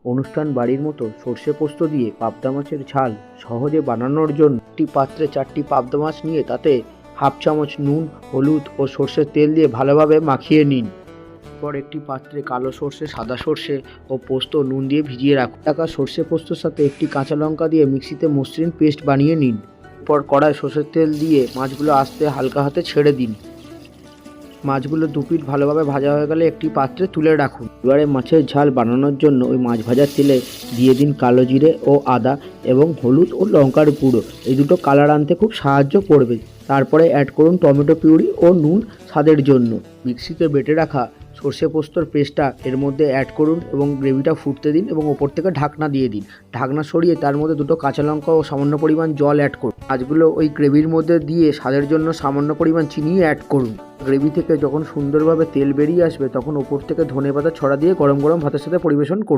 অনুষ্ঠান বাড়ির মতো সর্ষে পোস্ত দিয়ে পাবদা মাছের ঝাল সহজে বানানোর জন্য একটি পাত্রে 4টি পাবদা মাছ নিয়ে তাতে হাফ চামচ নুন, হলুদ ও সর্ষের তেল দিয়ে ভালোভাবে মাখিয়ে নিন। এরপর একটি পাত্রে কালো সর্ষে, সাদা সর্ষে ও পোস্ত নুন দিয়ে ভিজিয়ে রাখুন। টাকা সর্ষে পোস্তর সাথে একটি কাঁচা লঙ্কা দিয়ে মিক্সিতে মসৃণ পেস্ট বানিয়ে নিন। এরপর কড়ায় সর্ষের তেল দিয়ে মাছগুলো আস্তে হালকা হাতে ছেড়ে দিন। মাছগুলো দুপিঠ ভালোভাবে ভাজা হয়ে গেলে একটি পাত্রে তুলে রাখুন। এবারে মাছের ঝাল বানানোর জন্য ওই মাছ ভাজার তেলে দিয়ে দিন কালো জিরে ও আদা এবং হলুদ ও লঙ্কার গুঁড়ো। এই দুটো কালার আনতে খুব সাহায্য করবে। তারপরে অ্যাড করুন টমেটো পিউরি ও নুন স্বাদের জন্য। মিক্সিতে বেটে রাখা সর্ষে পোস্তর পেস্টটা এর মধ্যে অ্যাড করুন এবং গ্রেভিটা ফুটতে দিন এবং ওপর থেকে ঢাকনা দিয়ে দিন। ঢাকনা সরিয়ে তার মধ্যে দুটো কাঁচা লঙ্কা ও সামান্য পরিমাণ জল অ্যাড করুন। মাছগুলো ওই গ্রেভির মধ্যে দিয়ে স্বাদের জন্য সামান্য পরিমাণ চিনি অ্যাড করুন। গ্রেভি থেকে যখন সুন্দরভাবে তেল বেরিয়ে আসবে তখন ওপর থেকে ধনেপাতা ছড়া দিয়ে গরম গরম ভাতের সাথে পরিবেশন করুন।